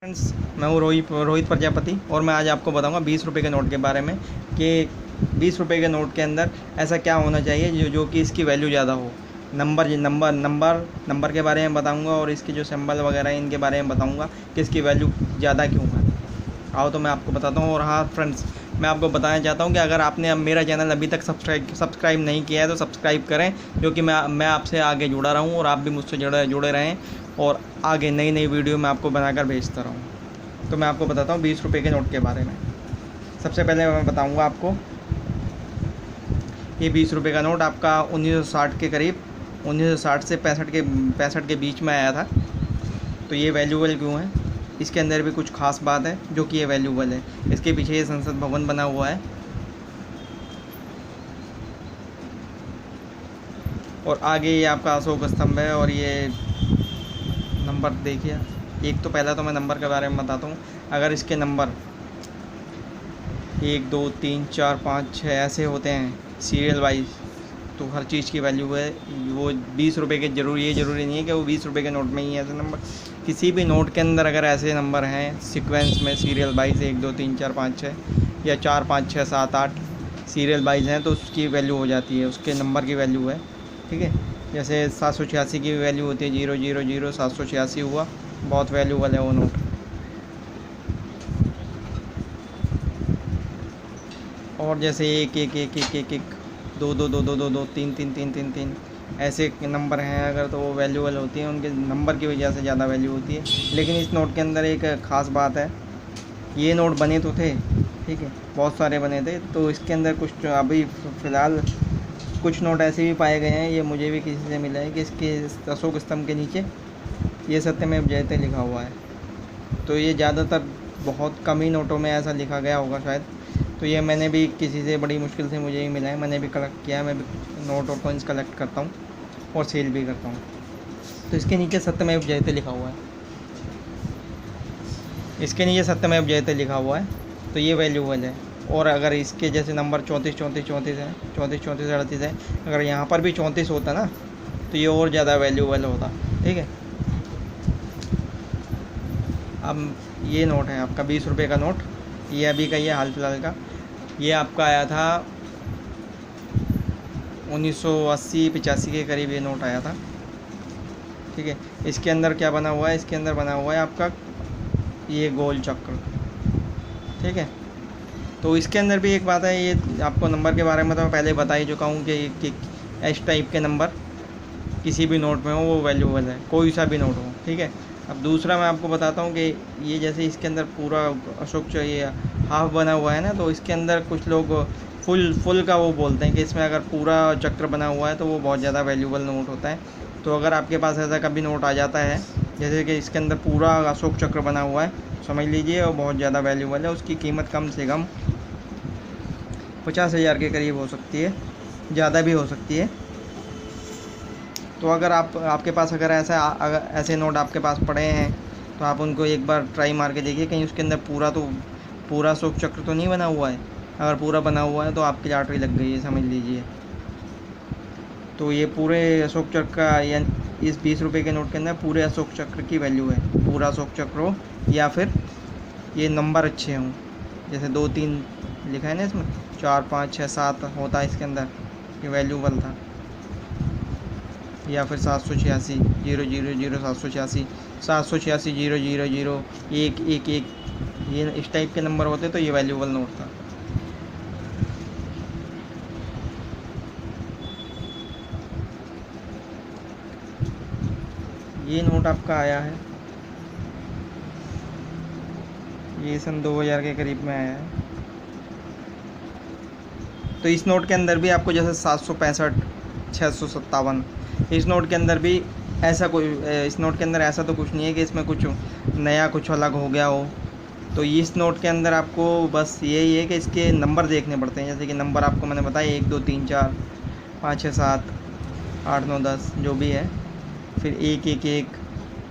Friends, मैं हूँ रोहित प्रजापति और मैं आज आपको बताऊंगा 20 रुपये के नोट के बारे में कि 20 रुपये के नोट के अंदर ऐसा क्या होना चाहिए जो कि इसकी वैल्यू ज़्यादा हो। नंबर के बारे में बताऊंगा और इसके जो सिंबल वगैरह हैं इनके बारे में बताऊंगा कि इसकी वैल्यू ज़्यादा क्यों है। आओ तो मैं आपको बताता हूँ। और हाँ फ्रेंड्स, मैं आपको बताना चाहता हूँ कि अगर आपने अब मेरा चैनल अभी तक सब्सक्राइब नहीं किया है तो सब्सक्राइब करें, क्योंकि मैं आपसे आगे जुड़ा रहूँ और आप भी मुझसे जुड़े रहें और आगे नई नई वीडियो मैं आपको बनाकर भेजता रहूँ। तो मैं आपको बताता हूँ 20 रुपये के नोट के बारे में। सबसे पहले मैं बताऊँगा आपको, ये 20 रुपये का नोट आपका 1960 के करीब 1960 से 65 के बीच में आया था। तो ये वैल्यूबल क्यों है, इसके अंदर भी कुछ खास बात है जो कि ये वैल्यूबल है। इसके पीछे ये संसद भवन बना हुआ है और आगे ये आपका अशोक स्तंभ है। और ये नंबर देखिए, एक तो पहला तो मैं नंबर के बारे में बताता हूँ। अगर इसके नंबर 1 2 3 4 5 6 ऐसे होते हैं सीरियल वाइज, तो हर चीज़ की वैल्यू है वो 20 रुपये के। ज़रूरी नहीं है कि वो 20 रुपये के नोट में ही ऐसे नंबर, किसी भी नोट के अंदर अगर ऐसे नंबर हैं सीक्वेंस में सीरियल वाइज 1 2 3 4 5 6 या 4 5 6 7 8 सीरियल वाइज हैं, तो उसकी वैल्यू हो जाती है, उसके नंबर की वैल्यू है। ठीक है, जैसे 786 की वैल्यू होती है 000 786 हुआ, बहुत वैल्यूबल है वो नोट। और जैसे 1 1 1 1 1 1 2 2 2 2 2 2 3 3 3 3 3 ऐसे नंबर हैं अगर, तो वो वैल्यूबल होती हैं, उनके नंबर की वजह से ज़्यादा वैल्यू होती है। लेकिन इस नोट के अंदर एक ख़ास बात है, ये नोट बने तो थे, ठीक है, बहुत सारे बने थे, तो इसके अंदर कुछ अभी फ़िलहाल कुछ नोट ऐसे भी पाए गए हैं, ये मुझे भी किसी से मिला है, कि इसके अशोक स्तंभ के नीचे ये सत्यमेव जयते लिखा हुआ है। तो ये ज़्यादातर बहुत कम ही नोटों में ऐसा लिखा गया होगा शायद। तो ये मैंने भी किसी से बड़ी मुश्किल से मुझे ही मिला है, मैंने भी कलेक्ट किया है। मैं भी नोट और कॉइन्स कलेक्ट करता हूँ और सेल भी करता हूँ। तो इसके नीचे सत्यमेव जयते लिखा हुआ है, इसके नीचे सत्यमेव जयते लिखा हुआ है, तो ये वैल्यूबल है। और अगर इसके जैसे नंबर 34 34 34 है, 34 34 38 है, अगर यहाँ पर भी 34 होता ना तो ये और ज़्यादा वैल्यूबल होता। ठीक है, अब ये नोट है आपका 20 रुपये का नोट, ये अभी का, ये हाल फिलहाल का, ये आपका आया था 1980-85 के करीब ये नोट आया था। ठीक है, इसके अंदर क्या बना हुआ है, इसके अंदर बना हुआ है आपका ये गोल चक्र। ठीक है, तो इसके अंदर भी एक बात है, ये आपको नंबर के बारे में तो मैं पहले बता ही चुका हूँ कि इस टाइप के नंबर किसी भी नोट में हो वो वैल्यूबल है, कोई सा भी नोट हो। ठीक है, अब दूसरा मैं आपको बताता हूँ कि ये जैसे इसके अंदर पूरा अशोक ये हाफ बना हुआ है ना, तो इसके अंदर कुछ लोग फुल का वो बोलते हैं कि इसमें अगर पूरा चक्र बना हुआ है तो वो बहुत ज़्यादा वैल्यूबल नोट होता है। तो अगर आपके पास ऐसा कभी नोट आ जाता है जैसे कि इसके अंदर पूरा अशोक चक्र बना हुआ है, समझ लीजिए वो बहुत ज़्यादा वैल्यूबल है। उसकी कीमत कम से कम 50,000 के करीब हो सकती है, ज़्यादा भी हो सकती है। तो अगर आपके पास अगर ऐसे नोट आपके पास पड़े हैं तो आप उनको एक बार ट्राई मार के देखिए, कहीं उसके अंदर पूरा अशोक चक्र तो नहीं बना हुआ है। अगर पूरा बना हुआ है तो आपकी लॉटरी लग गई है, समझ लीजिए। तो ये पूरे अशोक चक्र का, या इस 20 रुपये के नोट के अंदर पूरे अशोक चक्र की वैल्यू है, पूरा अशोक चक्र हो या फिर ये नंबर अच्छे हों, जैसे 2 3 लिखा है ना इसमें, 4 5 6 7 होता है इसके अंदर, ये वैल्यूबल था। या फिर 786 000 786 786 000 1 1 1, ये इस टाइप के नंबर होते तो ये वैल्यूबल नोट था। ये नोट आपका आया है, ये सन 2000 के करीब में आया है। तो इस नोट के अंदर भी आपको जैसे 765 657, इस नोट के अंदर भी ऐसा कोई, इस नोट के अंदर ऐसा तो कुछ नहीं है कि इसमें कुछ नया कुछ अलग हो गया हो। तो इस नोट के अंदर आपको बस यही है कि इसके नंबर देखने पड़ते हैं, जैसे कि नंबर आपको मैंने बताया 1 2 3 4 5 6 7 8 9 10 जो भी है, फिर 1 1 1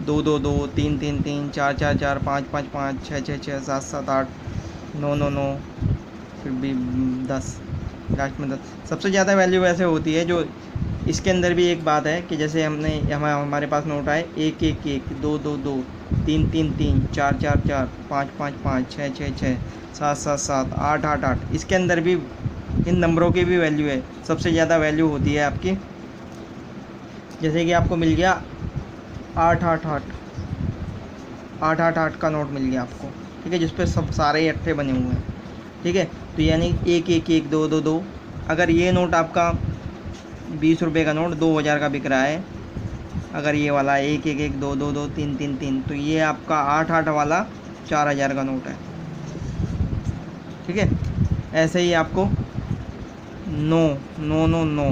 2 2 2 3 3 3 4 4 4 5 5 5 6 6 6 7 7 8 9 9 9, फिर भी 10, लास्ट में 10। सबसे ज़्यादा वैल्यू वैसे होती है जो इसके अंदर भी एक बात है कि जैसे हमारे पास नोट आए 1 1 1 2 2 2 3 3 3 4 4 4 5 5 5 6 6 6 7 7 7 8 8 8। इसके अंदर भी इन नंबरों की भी वैल्यू है। सबसे ज़्यादा वैल्यू होती है आपकी, जैसे कि आपको मिल गया 888 888 का नोट मिल गया आपको, ठीक है, जिस पे सब सारे अट्ठे बने हुए हैं, ठीक है। तो यानी 1 1 1 2 2 2। अगर ये नोट आपका 20 रुपये का नोट 2000 का बिक रहा है, अगर ये वाला 1 1 1 2 2 2 3 3 3, तो ये आपका 8 8 वाला 4000 का नोट है, ठीक है। ऐसे ही आपको 9 9 9 9,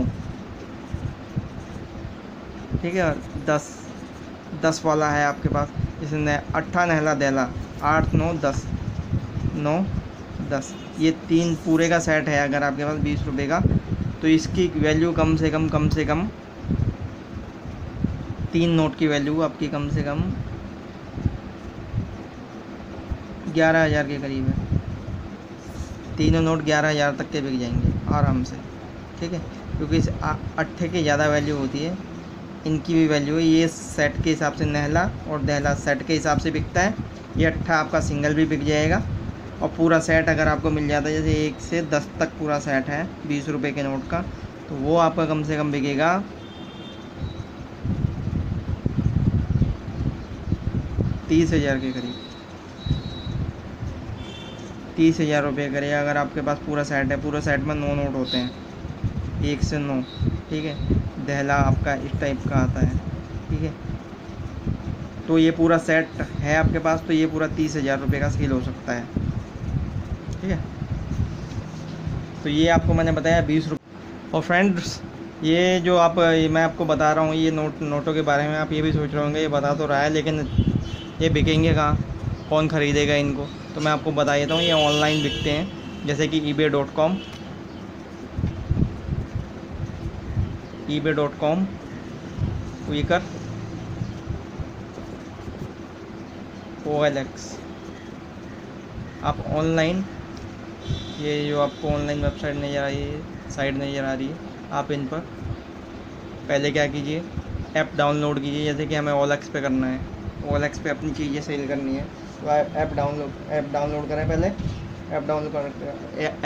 ठीक है, 10 10 वाला है आपके पास, इसने 8 नहला देला 8 9 10 9 10। ये 3 पूरे का सेट है अगर आपके पास 20 रुपये का, तो इसकी वैल्यू कम से कम 3 नोट की वैल्यू आपकी कम से कम 11,000 के करीब है। तीनों नोट 11,000 तक के बिक जाएंगे आराम से, ठीक है, क्योंकि इस अट्ठे की ज़्यादा वैल्यू होती है, इनकी भी वैल्यू है। ये सेट के हिसाब से नहला और दहला सेट के हिसाब से बिकता है। ये अट्ठा आपका सिंगल भी बिक जाएगा, और पूरा सेट अगर आपको मिल जाता है, जैसे 1 से 10 तक पूरा सेट है 20 रुपये के नोट का, तो वो आपका कम से कम बिकेगा 30,000 के करीब, 30,000 रुपये करिए। अगर आपके पास पूरा सेट है, पूरा सेट में 9 नोट होते हैं, 1 से 9, ठीक है, दहला आपका इस टाइप का आता है, ठीक है। तो ये पूरा सेट है आपके पास, तो ये पूरा 30,000 रुपये का सेल हो सकता है, ठीक है। तो ये आपको मैंने बताया 20 रुपये। और फ्रेंड्स, ये जो मैं आपको बता रहा हूँ, ये नोटों के बारे में आप ये भी सोच रहे होंगे, ये बता तो रहा है, लेकिन ये बिकेंगे कहाँ, कौन ख़रीदेगा इनको? तो मैं आपको बता देता हूँ, ये ऑनलाइन बिकते हैं, जैसे कि ebay.com, क्विकर, OLX। आप ऑनलाइन, ये जो आपको ऑनलाइन वेबसाइट नज़र आ रही है, साइट नज़र आ रही है, आप इन पर पहले क्या कीजिए, ऐप डाउनलोड कीजिए। जैसे कि हमें OLX पे करना है, OLX पे अपनी चीज़ें सेल करनी है, तो ऐप डाउनलोड करें पहले।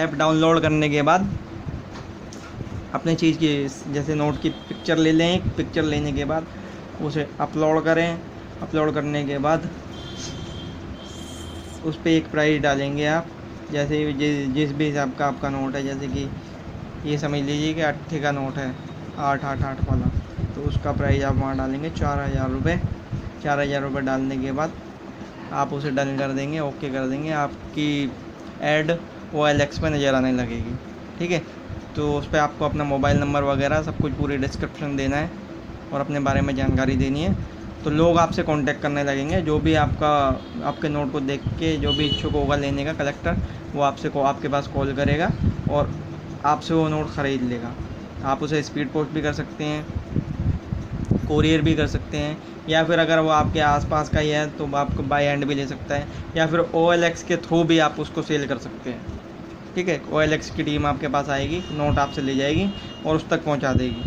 ऐप डाउनलोड करने के बाद अपनी चीज़ की, जैसे नोट की पिक्चर ले लें, एक पिक्चर लेने के बाद उसे अपलोड करें। अपलोड करने के बाद उस पर एक प्राइस डालेंगे आप, जैसे जिस भी हिसाब का आपका नोट है, जैसे कि ये समझ लीजिए कि 8 का नोट है, 888 वाला, तो उसका प्राइस आप वहाँ डालेंगे 4,000 रुपये। 4,000 रुपये डालने के बाद आप उसे डन कर देंगे, ओके कर देंगे, आपकी ऐड OLX पे नज़र आने लगेगी, ठीक है। तो उस पर आपको अपना मोबाइल नंबर वगैरह सब कुछ पूरी डिस्क्रिप्शन देना है और अपने बारे में जानकारी देनी है, तो लोग आपसे कांटेक्ट करने लगेंगे। जो भी आपके नोट को देख के जो भी इच्छुक होगा लेने का कलेक्टर, वो आपके पास कॉल करेगा और आपसे वो नोट ख़रीद लेगा। आप उसे स्पीड पोस्ट भी कर सकते हैं, कोरियर भी कर सकते हैं, या फिर अगर वो आपके आसपास का ही है तो आपको बाय हैंड भी ले सकता है, या फिर OLX के थ्रू भी आप उसको सेल कर सकते हैं, ठीक है। OLX की टीम आपके पास आएगी, नोट आपसे ले जाएगी और उस तक पहुंचा देगी,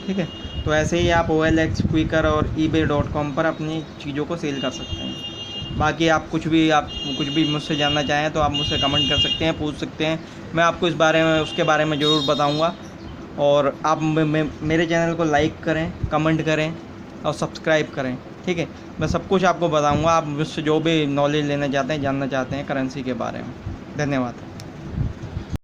ठीक है। तो ऐसे ही आप OLX, क्विकर और ebay.com पर अपनी चीज़ों को सेल कर सकते हैं। बाकी आप कुछ भी मुझसे जानना चाहें तो आप मुझसे कमेंट कर सकते हैं, पूछ सकते हैं, मैं आपको उसके बारे में ज़रूर बताऊँगा। और आप मेरे चैनल को लाइक करें, कमेंट करें और सब्सक्राइब करें, ठीक है। मैं सब कुछ आपको बताऊंगा, आप मुझसे जो भी नॉलेज लेना चाहते हैं, जानना चाहते हैं करेंसी के बारे में। धन्यवाद।